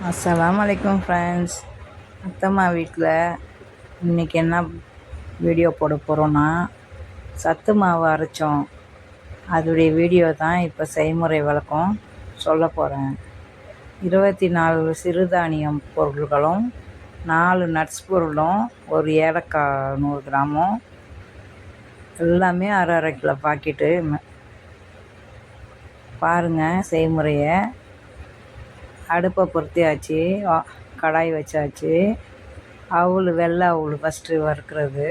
அஸ்ஸலாமு அலைக்கும் ஃப்ரெண்ட்ஸ். அத்தம்மா வீட்டில் இன்றைக்கி என்ன வீடியோ போட போகிறோன்னா, சத்து மாவு அரைச்சோம். அதோடைய வீடியோ தான் இப்போ செய்முறை விளக்கம் சொல்ல போகிறேன். 24 சிறுதானியம் பொருள்களும் 4 நட்ஸ் பொருளும் ஒரு ஏலக்காய் 100 கிராமும் எல்லாமே அரை கிலோ பாக்கெட்டு. பாருங்கள் செய்முறையை. அடுப்பை பொருத்தியாச்சு, கடாய் வச்சாச்சு. வெள்ளை அவுள் ஃபஸ்ட்டு வறுக்கிறது.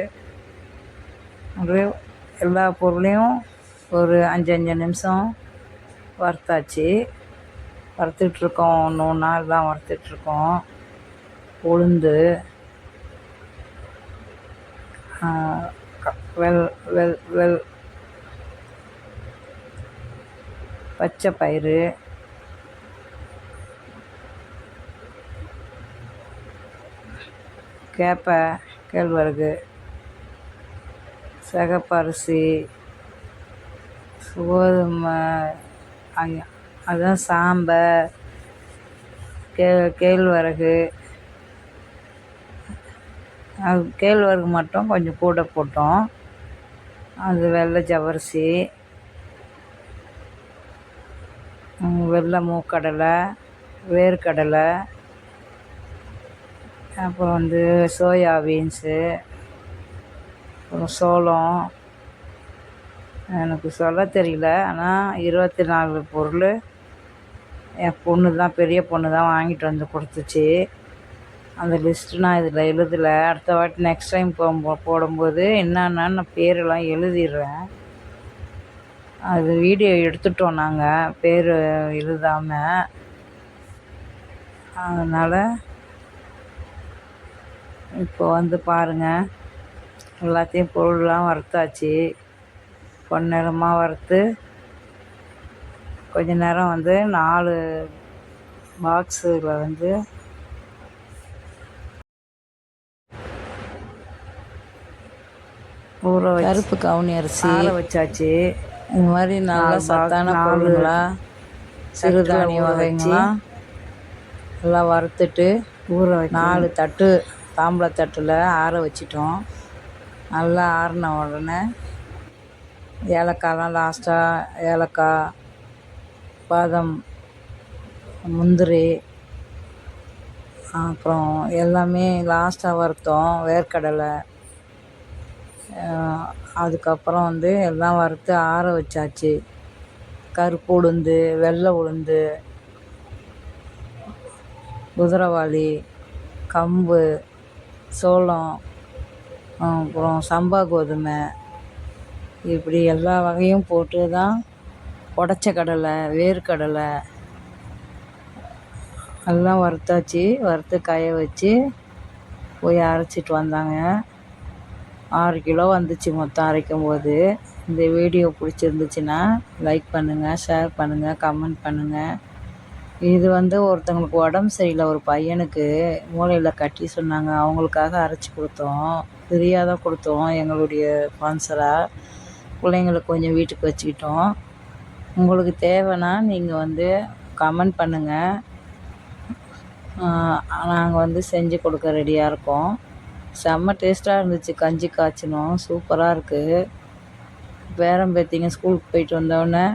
அப்படியே எல்லா பொருளையும் ஒரு 5 நிமிஷம் வறுத்தாச்சு. வறுத்துட்ருக்கோம், ஒன்று ஒன்றா எல்லாம் வறுத்துட்ருக்கோம். உளுந்து, வெள் வெள் வெள் பச்சை பயிறு, கேப்பை, கேழ்வரகு, சிகப்பரிசி, கோதுமை, அதுதான் சாம்பை, கேழ்வரகு. கேழ்வரகு மட்டும் கொஞ்சம் கூட போட்டோம். அது வெள்ளை ஜவ்வரிசி, வெள்ளை மூக்கடலை, வேர்க்கடலை, அப்புறம் சோயா பீன்ஸு, அப்புறம் சோளம். எனக்கு சொல்ல தெரியல, ஆனால் 24 பொருள் என் பொண்ணு தான், பெரிய பொண்ணு தான் வாங்கிட்டு வந்து கொடுத்துச்சு. அந்த லிஸ்ட்டு நான் இதில் எழுதலை. அடுத்த வாட்டி நெக்ஸ்ட் டைம் போடும்போது என்னென்னு நான் பேரெல்லாம் எழுதிடுறேன். அது வீடியோ எடுத்துட்டோம் நாங்கள், பேர் எழுதாமல். அதனால் இப்போ பாருங்கள், எல்லாத்தையும் பொருள்லாம் வறுத்தாச்சு. பொன்னிறமாக வறுத்து கொஞ்ச நேரம் 4 பாக்ஸில் ஊற வச்சு கருப்பு கவுனி அரிசி ஊற வச்சாச்சு. இந்த மாதிரி நல்லா சத்தான பொருள்களாக சிறுதானிய வகைங்களாம் எல்லாம் வறுத்துட்டு ஊற 4 தட்டு தாம்பளத்தட்டில் ஆற வச்சிட்டோம். நல்லா ஆறின உடனே ஏலக்காய்லாம் லாஸ்ட்டாக, ஏலக்காய், பாதாம், முந்திரி, அப்புறம் எல்லாமே லாஸ்ட்டாக வறுத்தோம். வேர்க்கடலை, அதுக்கப்புறம் எல்லாம் வறுத்து ஆற வச்சாச்சு. கருப்பு உளுந்து, வெள்ளை உளுந்து, குதிரைவாலி, கம்பு, சோளம், அப்புறம் சம்பா கோதுமை, இப்படி எல்லா வகையும் போட்டு தான் உடச்ச கடலை, வேர்க்கடலை எல்லாம் வறுத்தாச்சு. வறுத்து காய வச்சு போய் அரைச்சிட்டு வந்தாங்க. 6 கிலோ வந்துச்சு மொத்தம் அரைக்கும்போது. இந்த வீடியோ பிடிச்சிருந்துச்சின்னா லைக் பண்ணுங்கள், ஷேர் பண்ணுங்கள், கமெண்ட் பண்ணுங்கள். இது ஒருத்தவங்களுக்கு உடம்பு சரியில்லை, ஒரு பையனுக்கு மூளையில் கட்டி சொன்னாங்க. அவங்களுக்காக அரைச்சி கொடுத்தோம். ஃப்ரீயாக தான் கொடுத்தோம், எங்களுடைய ஸ்பான்சராக. பிள்ளைங்களுக்கு கொஞ்சம் வீட்டுக்கு வச்சுக்கிட்டோம். உங்களுக்கு தேவைன்னா நீங்கள் கமெண்ட் பண்ணுங்கள். நாங்கள் செஞ்சு கொடுக்க ரெடியாக இருக்கோம். செம்ம டேஸ்ட்டாக இருந்துச்சு. கஞ்சி காய்ச்சினோம், சூப்பராக இருக்குது. பேரம்பேத்திங்க ஸ்கூலுக்கு போயிட்டு வந்தோடனே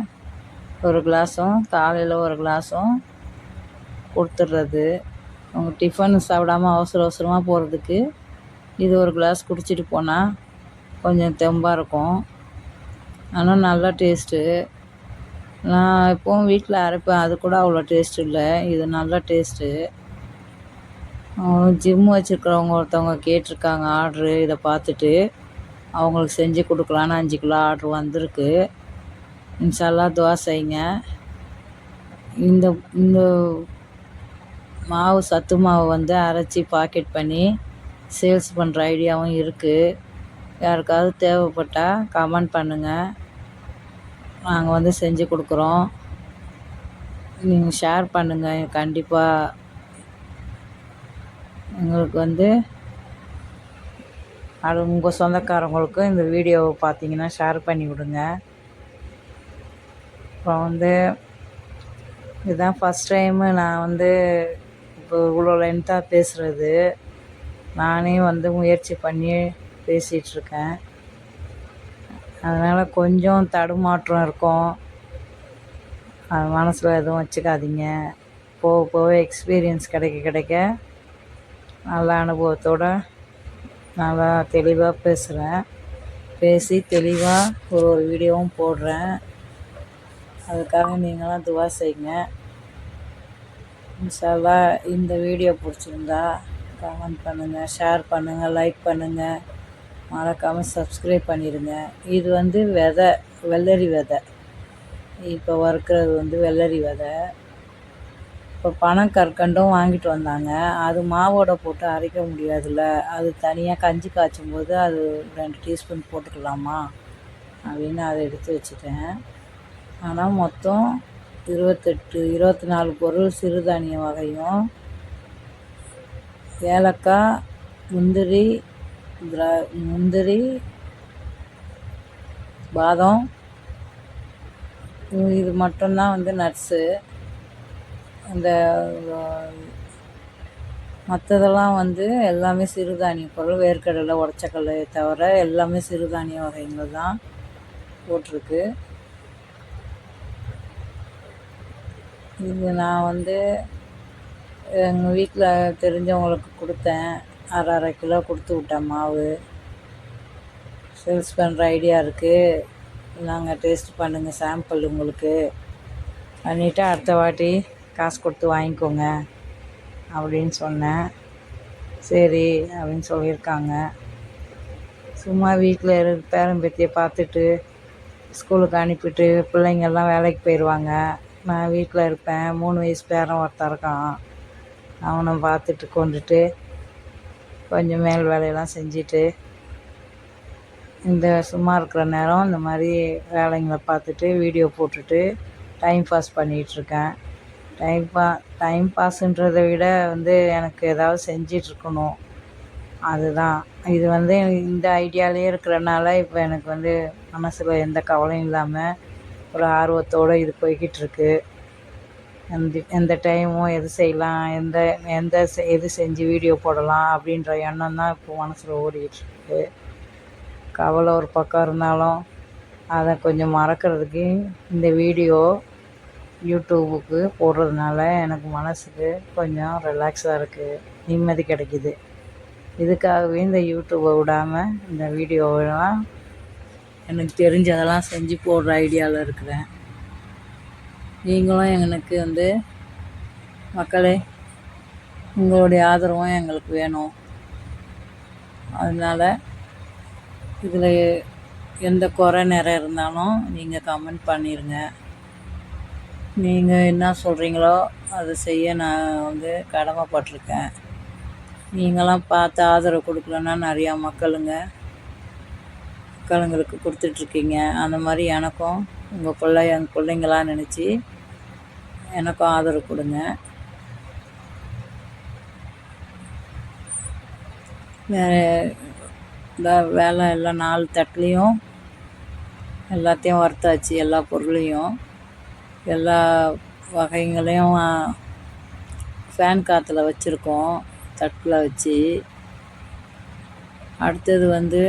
ஒரு கிளாஸும், காலையில் ஒரு கிளாஸும் கொடுத்துட்றது. அவங்க டிஃபன் சாப்பிடாமல் அவசரமாக போகிறதுக்கு இது ஒரு கிளாஸ் குடிச்சிட்டு போனால் கொஞ்சம் தெம்பாக இருக்கும். ஆனால் நல்லா டேஸ்ட்டு. நான் எப்போவும் வீட்டில் அரைப்பேன், அது கூட அவ்வளோ டேஸ்ட் இல்லை. இது நல்லா டேஸ்ட்டு. ஜிம் வச்சுருக்கிறவங்க ஒருத்தவங்க கேட்டிருக்காங்க ஆர்ட்ரு. இதை பார்த்துட்டு அவங்களுக்கு செஞ்சு கொடுக்கலான்னு 5 கிலோ ஆர்ட்ரு வந்திருக்கு. இன்ஷா துவா செய்யுங்க. இந்த இந்த மாவு, சத்து மாவு அரைச்சி பாக்கெட் பண்ணி சேல்ஸ் பண்ணுற ஐடியாவும் இருக்குது. யாருக்காவது தேவைப்பட்டால் கமெண்ட் பண்ணுங்கள், நாங்கள் செஞ்சு கொடுக்குறோம். நீங்கள் ஷேர் பண்ணுங்கள். கண்டிப்பாக எங்களுக்கு அது உங்கள் சொந்தக்காரங்களுக்கும் இந்த வீடியோவை பார்த்தீங்கன்னா ஷேர் பண்ணி விடுங்க. அப்புறம் இதுதான் ஃபஸ்ட் டைமு நான் இப்போ இவ்வளோ லென்த்தாக பேசுகிறது. நானே வந்து முயற்சி பண்ணி பேசிகிட்ருக்கேன். அதனால் கொஞ்சம் தடுமாற்றம் இருக்கும். அது மனசில் எதுவும் வச்சுக்காதீங்க. போக போக எக்ஸ்பீரியன்ஸ் கிடைக்க கிடைக்க நல்ல அனுபவத்தோடு நல்லா தெளிவாக பேசுகிறேன். பேசி தெளிவாக ஒரு வீடியோவும் போடுறேன். அதுக்காக நீங்களாம் துவா செய்யுங்க. இன்ஷா அல்லாஹ் இந்த வீடியோ பிடிச்சிருந்தா கமெண்ட் பண்ணுங்கள், ஷேர் பண்ணுங்கள், லைக் பண்ணுங்கள், மறக்காமல் சப்ஸ்கிரைப் பண்ணிடுங்க. இது வந்து விதை, வெள்ளரி விதை. இப்போ வறுக்கிறது வந்து வெள்ளரி விதை. இப்போ பனங்கற்கண்டும் வாங்கிட்டு வந்தாங்க. அது மாவோட போட்டு அரைக்க முடியாதுல்ல, அது தனியாக கஞ்சி காய்ச்சும் போது அது 2 டீஸ்பூன் போட்டுக்கலாமா அப்படின்னு அதை எடுத்து வச்சுட்டேன். ஆனால் மொத்தம் 24 பொருள் சிறுதானிய வகையும், ஏலக்காய், முந்திரி, பாதம், இது மட்டும்தான் வந்து நட்ஸு. இந்த மற்றதெல்லாம் வந்து எல்லாமே சிறுதானிய பொருள். வேர்க்கடலை, உடச்சக்கடலையை தவிர எல்லாமே சிறுதானிய வகைகள் தான் போட்டிருக்கு. இது நான் வந்து எங்கள் வீட்டில் தெரிஞ்சவங்களுக்கு கொடுத்தேன். அரை கிலோ கொடுத்து விட்டேன் மாவு. சேல்ஸ் பண்ணுற ஐடியா இருக்குது. நாங்கள் டேஸ்ட் பண்ணுங்கள், சாம்பிள் உங்களுக்கு பண்ணிவிட்டு அடுத்த வாட்டி காசு கொடுத்து வாங்கிக்கோங்க அப்படின்னு சொன்னேன். சரி அப்படின்னு சொல்லியிருக்காங்க. சும்மா வீட்டில் பேரம்பேத்தியை பார்த்துட்டு ஸ்கூலுக்கு அனுப்பிட்டு பிள்ளைங்கள்லாம் வேலைக்கு போயிடுவாங்க. நான் வீட்டில் இருப்பேன். 3 வயசு பேரன் ஒருத்தன் இருக்கான். அவனை பார்த்துட்டு கொண்டுட்டு கொஞ்சம் மேல் வேலையெல்லாம் செஞ்சுட்டு இந்த சும்மா இருக்கிற நேரம் இந்த மாதிரி வேலைங்களை பார்த்துட்டு வீடியோ போட்டுட்டு டைம் பாஸ் பண்ணிகிட்ருக்கேன். டைம் பாஸுன்றதை விட வந்து எனக்கு ஏதாவது செஞ்சிட்ருக்கணும், அதுதான். இது வந்து இந்த ஐடியாவிலே இருக்கிறனால இப்போ எனக்கு வந்து மனசில் எந்த கவலையும் இல்லாமல் ஒரு ஆர்வத்தோடு இது போய்கிட்டுருக்கு. எந்த டைமும் எது செய்யலாம், எது செஞ்சு வீடியோ போடலாம் அப்படின்ற எண்ணம் தான் இப்போ மனசில் ஓடிக்கிட்டுருக்கு. கவலை ஒரு பக்கம் இருந்தாலும் அதை கொஞ்சம் மறக்கிறதுக்கு இந்த வீடியோ யூடியூபுக்கு போடுறதுனால எனக்கு மனசுக்கு கொஞ்சம் ரிலாக்ஸாக இருக்குது, நிம்மதி கிடைக்கிது. இதுக்காகவே இந்த யூடியூப்பை விடாமல் இந்த வீடியோவெல்லாம் எனக்கு தெரிஞ்சதெல்லாம் செஞ்சு போடுற ஐடியாவில் இருக்கிறேன். நீங்களும் எனக்கு வந்து மக்களே, உங்களுடைய ஆதரவும் எங்களுக்கு வேணும். அதனால் இதில் எந்த குறை நிறை இருந்தாலும் நீங்கள் கமெண்ட் பண்ணிடுங்க. நீங்கள் என்ன சொல்கிறீங்களோ அதை செய்ய நான் வந்து கடமைப்பட்டிருக்கேன். நீங்களாம் பார்த்து ஆதரவு கொடுக்கலன்னா நிறையா மக்களுங்களுக்கு கொடுத்துட்ருக்கீங்க. அந்த மாதிரி எனக்கும் என் பிள்ளைங்களாம் நினச்சி எனக்கும் ஆதரவு கொடுங்க. வேலை எல்லாம் 4 தட்டுலேயும் எல்லாத்தையும் வறுத்தாச்சு. எல்லா பொருளையும் எல்லா வகைகளையும் ஃபேன் காற்றுல வச்சுருக்கோம், தட்டில் வச்சு. அடுத்தது வந்து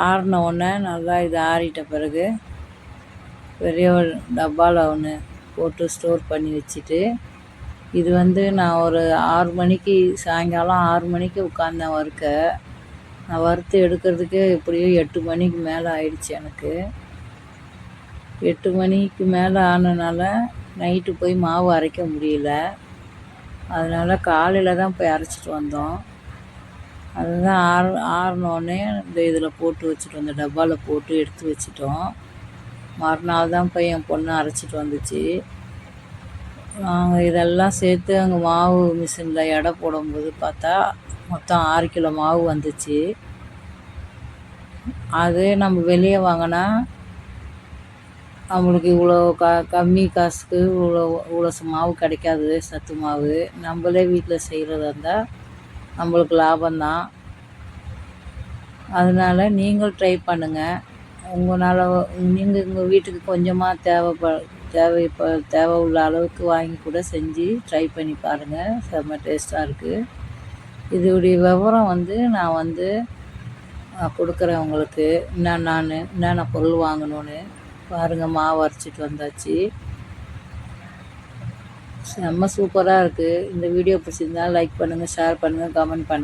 ஆறின உடனே நல்லா இது ஆறிட்ட பிறகு பெரிய ஒரு டப்பாவில் ஒன்று போட்டு ஸ்டோர் பண்ணி வச்சுட்டு, இது வந்து நான் ஒரு 6 மணிக்கு சாயங்காலம் 6 மணிக்கு உட்காந்தேன் வறுக்க. நான் வறுத்து எடுக்கிறதுக்கு எப்படியோ 8 மணிக்கு மேலே ஆயிடுச்சு எனக்கு. 8 மணிக்கு மேலே ஆனதுனால நைட்டு போய் மாவு அரைக்க முடியல. அதனால் காலையில் தான் போய் அரைச்சிட்டு வந்தோம். அதுதான் ஆறினோடனே இந்த இதில் போட்டு வச்சுட்டோம், இந்த டப்பாவில் போட்டு எடுத்து வச்சிட்டோம். மறுநாள் தான் போய் என் பொண்ணு அரைச்சிட்டு வந்துச்சு. நாங்கள் இதெல்லாம் சேர்த்து அங்கே மாவு மிஷினில் எடை போடும்போது பார்த்தா மொத்தம் 6 கிலோ மாவு வந்துச்சு. அது நம்ம வெளியே வாங்கினா நம்மளுக்கு இவ்வளோ கம்மி காசுக்கு இவ்வளோ மாவு கிடைக்காது, சத்து மாவு. நம்மளே வீட்டில் செய்கிறதா இருந்தால் நம்மளுக்கு லாபம்தான். அதனால் நீங்கள் ட்ரை பண்ணுங்கள். நீங்கள் உங்கள் வீட்டுக்கு கொஞ்சமாக தேவை உள்ள அளவுக்கு வாங்கி கூட செஞ்சு ட்ரை பண்ணி பாருங்கள். செம்ம டேஸ்ட்டாக இருக்குது. இதோடைய விவரம் நான் கொடுக்குறேன் உங்களுக்கு. என்னென்ன பொருள் வாங்கணும்னு பாருங்கள். மாவு அரைச்சிட்டு வந்தாச்சு. செம்ம சூப்பராக இருக்குது. இந்த வீடியோ பிடிச்சிருந்தா லைக் பண்ணுங்கள், ஷேர் பண்ணுங்கள், கமெண்ட் பண்ணுங்கள்.